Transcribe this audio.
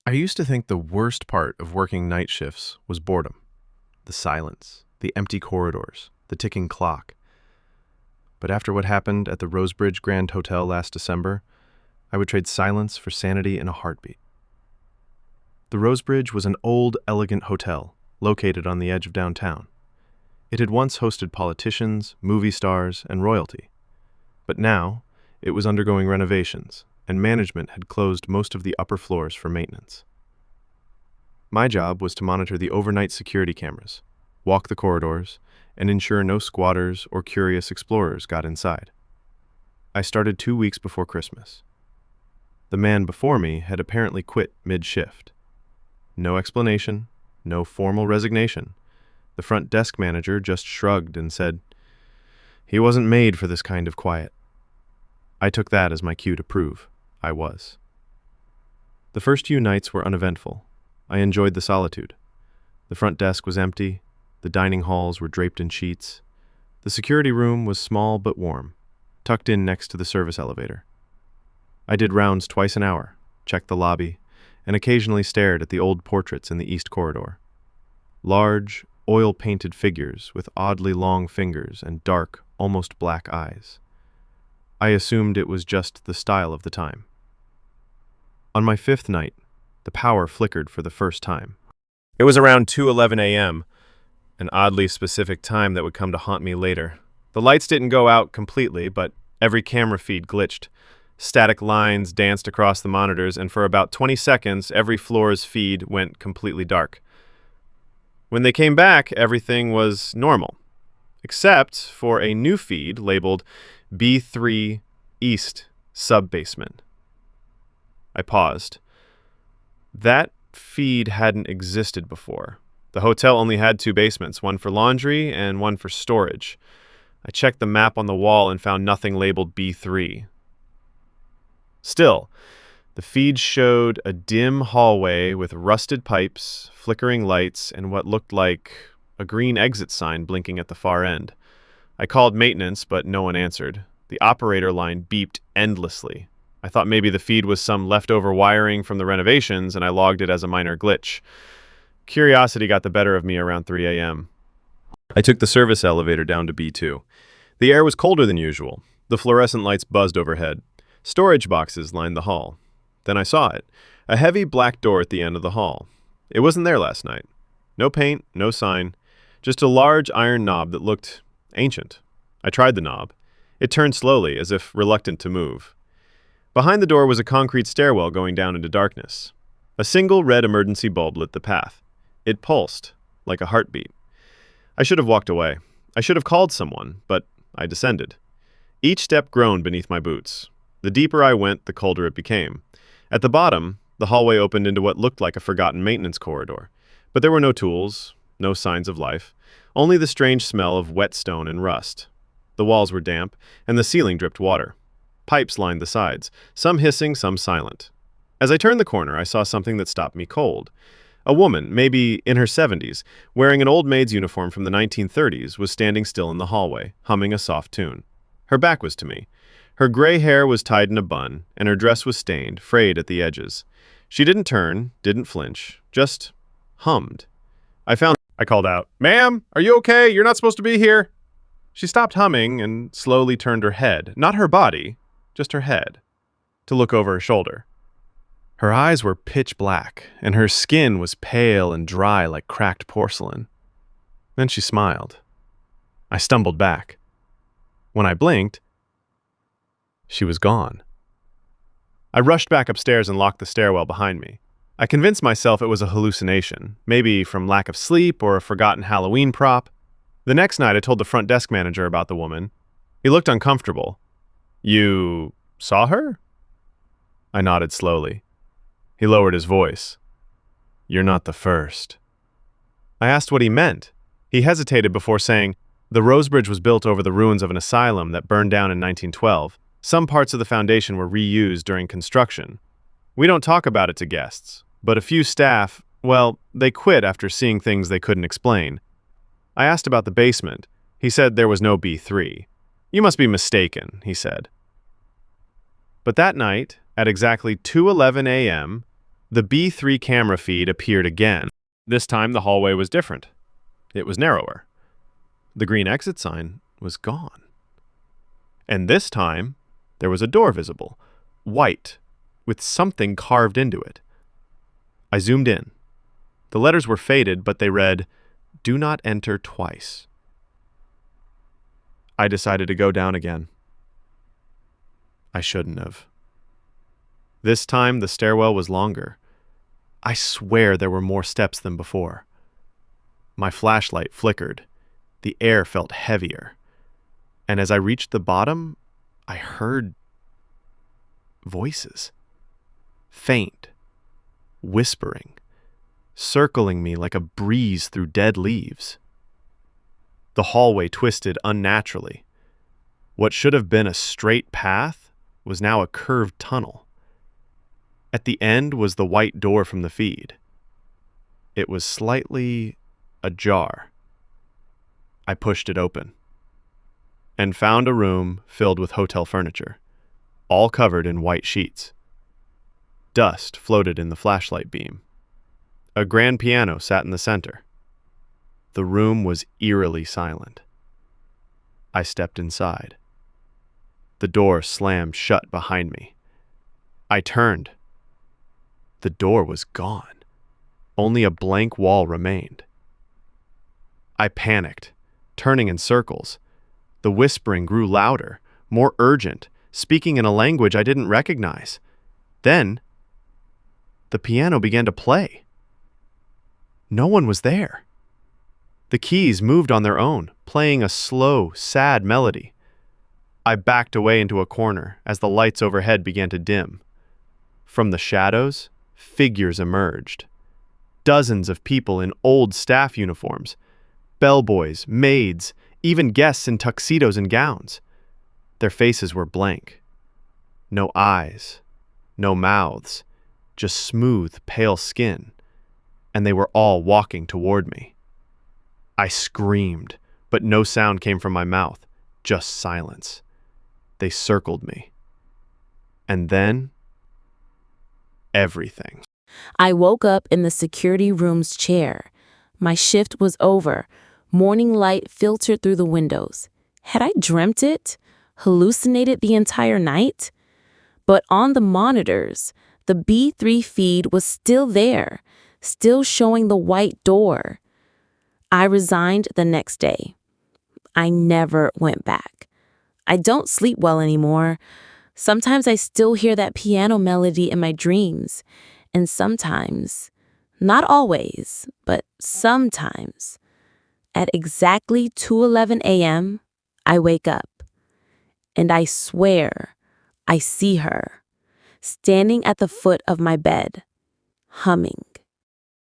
I used to think the worst part of working night shifts was boredom. The silence, the empty corridors, the ticking clock. But after what happened at the Rosebridge Grand Hotel last December, I would trade silence for sanity in a heartbeat. The Rosebridge was an old, elegant hotel located on the edge of downtown. It had once hosted politicians, movie stars, and royalty. But now, it was undergoing renovations, and management had closed most of the upper floors for maintenance. My job was to monitor the overnight security cameras, walk the corridors, and ensure no squatters or curious explorers got inside. I started 2 weeks before Christmas. The man before me had apparently quit mid-shift. No explanation, no formal resignation. The front desk manager just shrugged and said, "He wasn't made for this kind of quiet." I took that as my cue to prove I was. The first few nights were uneventful. I enjoyed the solitude. The front desk was empty. The dining halls were draped in sheets. The security room was small but warm, tucked in next to the service elevator. I did rounds twice an hour, checked the lobby, and occasionally stared at the old portraits in the east corridor. Large, oil-painted figures with oddly long fingers and dark, almost black eyes. I assumed it was just the style of the time. On my fifth night, the power flickered for the first time. It was around 2:11 a.m., an oddly specific time that would come to haunt me later. The lights didn't go out completely, but every camera feed glitched. Static lines danced across the monitors, and for about 20 seconds, every floor's feed went completely dark. When they came back, everything was normal, except for a new feed labeled B3 East Sub-Basement. I paused. That feed hadn't existed before. The hotel only had 2 basements, one for laundry and one for storage. I checked the map on the wall and found nothing labeled B3. Still, the feed showed a dim hallway with rusted pipes, flickering lights, and what looked like a green exit sign blinking at the far end. I called maintenance, but no one answered. The operator line beeped endlessly. I thought maybe the feed was some leftover wiring from the renovations, and I logged it as a minor glitch. Curiosity got the better of me around 3 a.m. I took the service elevator down to B2. The air was colder than usual. The fluorescent lights buzzed overhead. Storage boxes lined the hall. Then I saw it, a heavy black door at the end of the hall. It wasn't there last night. No paint, no sign, just a large iron knob that looked ancient. I tried the knob. It turned slowly, as if reluctant to move. Behind the door was a concrete stairwell going down into darkness. A single red emergency bulb lit the path. It pulsed, like a heartbeat. I should have walked away. I should have called someone, but I descended. Each step groaned beneath my boots. The deeper I went, the colder it became. At the bottom, the hallway opened into what looked like a forgotten maintenance corridor. But there were no tools, no signs of life, only the strange smell of wet stone and rust. The walls were damp, and the ceiling dripped water. Pipes lined the sides, some hissing, some silent. As I turned the corner, I saw something that stopped me cold. A woman, maybe in her 70s, wearing an old maid's uniform from the 1930s, was standing still in the hallway, humming a soft tune. Her back was to me. Her gray hair was tied in a bun, and her dress was stained, frayed at the edges. She didn't turn, didn't flinch, just hummed. I called out, "Ma'am, are you okay? You're not supposed to be here." She stopped humming and slowly turned her head, not her body, just her head, to look over her shoulder. Her eyes were pitch black, and her skin was pale and dry like cracked porcelain. Then she smiled. I stumbled back. When I blinked, she was gone. I rushed back upstairs and locked the stairwell behind me. I convinced myself it was a hallucination, maybe from lack of sleep or a forgotten Halloween prop. The next night, I told the front desk manager about the woman. He looked uncomfortable. "You saw her?" I nodded slowly. He lowered his voice. "You're not the first." I asked what he meant. He hesitated before saying, "The Rosebridge was built over the ruins of an asylum that burned down in 1912. Some parts of the foundation were reused during construction. We don't talk about it to guests, but a few staff, well, they quit after seeing things they couldn't explain." I asked about the basement. He said there was no B3. "You must be mistaken," he said. But that night, at exactly 2:11 a.m., The B3 camera feed appeared again. This time the hallway was different. It was narrower. The green exit sign was gone. And this time, there was a door visible, white, with something carved into it. I zoomed in. The letters were faded, but they read, "Do not enter twice." I decided to go down again. I shouldn't have. This time, the stairwell was longer. I swear there were more steps than before. My flashlight flickered. The air felt heavier. And as I reached the bottom, I heard voices. Faint, whispering, circling me like a breeze through dead leaves. The hallway twisted unnaturally. What should have been a straight path was now a curved tunnel. At the end was the white door from the feed. It was slightly ajar. I pushed it open and found a room filled with hotel furniture, all covered in white sheets. Dust floated in the flashlight beam. A grand piano sat in the center. The room was eerily silent. I stepped inside. The door slammed shut behind me. I turned. The door was gone. Only a blank wall remained. I panicked, turning in circles. The whispering grew louder, more urgent, speaking in a language I didn't recognize. Then, the piano began to play. No one was there. The keys moved on their own, playing a slow, sad melody. I backed away into a corner as the lights overhead began to dim. From the shadows, figures emerged. Dozens of people in old staff uniforms, bellboys, maids, even guests in tuxedos and gowns. Their faces were blank. No eyes, no mouths, just smooth, pale skin, and they were all walking toward me. I screamed, but no sound came from my mouth, just silence. They circled me. And then, everything. I woke up in the security room's chair. My shift was over. Morning light filtered through the windows. Had I dreamt it? Hallucinated the entire night? But on the monitors, the B3 feed was still there, still showing the white door. I resigned the next day. I never went back. I don't sleep well anymore. Sometimes I still hear that piano melody in my dreams. And sometimes, not always, but sometimes, at exactly 2:11 a.m., I wake up. And I swear I see her, standing at the foot of my bed, humming.